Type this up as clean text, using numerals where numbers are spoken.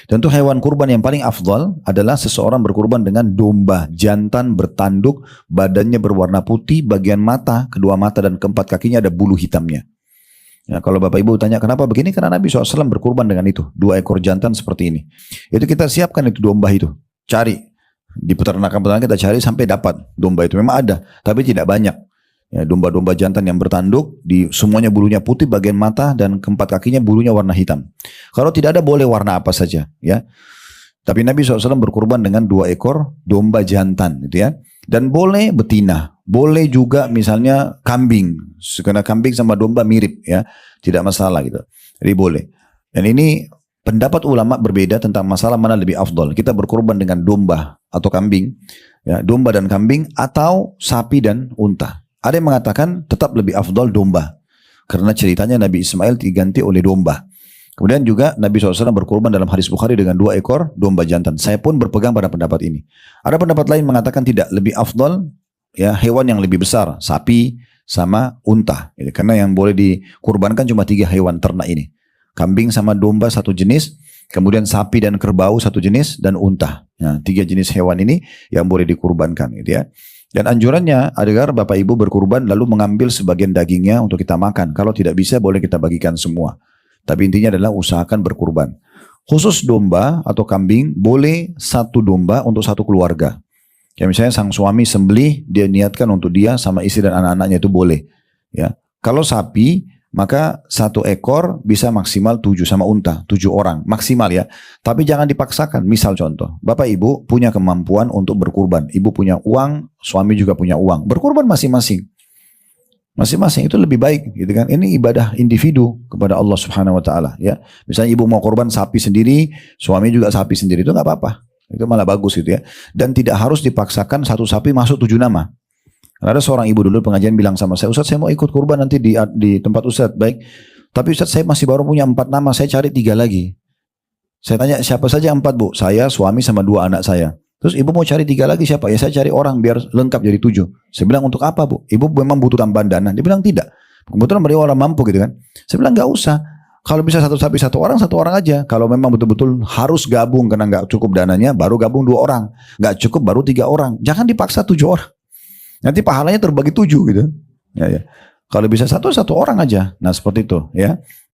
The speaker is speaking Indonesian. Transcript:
Tentu hewan kurban yang paling afdal adalah seseorang berkurban dengan domba jantan bertanduk, badannya berwarna putih, bagian mata, kedua mata dan keempat kakinya ada bulu hitamnya. Ya, kalau Bapak Ibu tanya kenapa begini, karena Nabi SAW berkurban dengan itu, 2 ekor jantan seperti ini. Itu kita siapkan itu domba itu, cari di peternakan-peternakan kita cari sampai dapat domba itu. Memang ada, tapi tidak banyak. Ya, domba-domba jantan yang bertanduk, semuanya bulunya putih, bagian mata dan keempat kakinya bulunya warna hitam. Kalau tidak ada boleh warna apa saja, ya. Tapi Nabi SAW berkurban dengan 2 ekor domba jantan, gitu ya. Dan boleh betina, boleh juga misalnya kambing, karena kambing sama domba mirip, ya, tidak masalah gitu. Jadi boleh. Dan ini pendapat ulama berbeda tentang masalah mana lebih afdol. Kita berkurban dengan domba atau kambing, ya, domba dan kambing atau sapi dan unta. Ada yang mengatakan tetap lebih afdol domba, karena ceritanya Nabi Ismail diganti oleh domba. Kemudian juga Nabi SAW berkurban dalam hadis Bukhari dengan 2 ekor domba jantan. Saya pun berpegang pada pendapat ini. Ada pendapat lain mengatakan tidak, lebih afdal ya hewan yang lebih besar, sapi sama unta. Gitu. Karena yang boleh dikurbankan cuma 3 hewan ternak ini. Kambing sama domba satu jenis, kemudian sapi dan kerbau satu jenis, dan unta. Nah, 3 jenis hewan ini yang boleh dikurbankan. Gitu ya. Dan anjurannya agar Bapak Ibu berkurban lalu mengambil sebagian dagingnya untuk kita makan. Kalau tidak bisa boleh kita bagikan semua. Tapi intinya adalah usahakan berkurban. Khusus domba atau kambing, boleh 1 domba untuk 1 keluarga. Ya misalnya sang suami sembelih, dia niatkan untuk dia sama istri dan anak-anaknya itu boleh. Ya. Kalau sapi, maka 1 ekor bisa maksimal 7 sama unta, 7 orang. Maksimal ya. Tapi jangan dipaksakan. Misal contoh, Bapak Ibu punya kemampuan untuk berkurban. Ibu punya uang, suami juga punya uang. Berkurban masing-masing. Masing-masing itu lebih baik gitu kan. Ini ibadah individu kepada Allah Subhanahu wa taala ya. Misalnya ibu mau korban sapi sendiri, suami juga sapi sendiri, itu enggak apa-apa. Itu malah bagus gitu ya. Dan tidak harus dipaksakan 1 sapi masuk 7 nama. Ada seorang ibu dulu pengajian bilang sama saya, "Ustaz, saya mau ikut kurban nanti di tempat Ustaz." Baik. Tapi Ustaz, saya masih baru punya 4 nama, saya cari 3 lagi. Saya tanya, "Siapa saja 4, Bu?" "Saya, suami sama 2 anak saya." Terus ibu mau cari 3 lagi siapa? "Ya saya cari orang biar lengkap jadi 7. Saya bilang, "Untuk apa, Bu?" "Ibu memang butuh tambahan dana." Dia bilang, "Tidak. Kebetulan beliau orang mampu gitu kan." Saya bilang, "Enggak usah. Kalau bisa 1 sapi 1 orang, 1 orang aja. Kalau memang betul-betul harus gabung karena enggak cukup dananya, baru gabung 2 orang. Enggak cukup baru 3 orang. Jangan dipaksa 7 orang. Nanti pahalanya terbagi 7 gitu." Ya, ya. Kalau bisa 1 orang aja. Nah, seperti itu ya.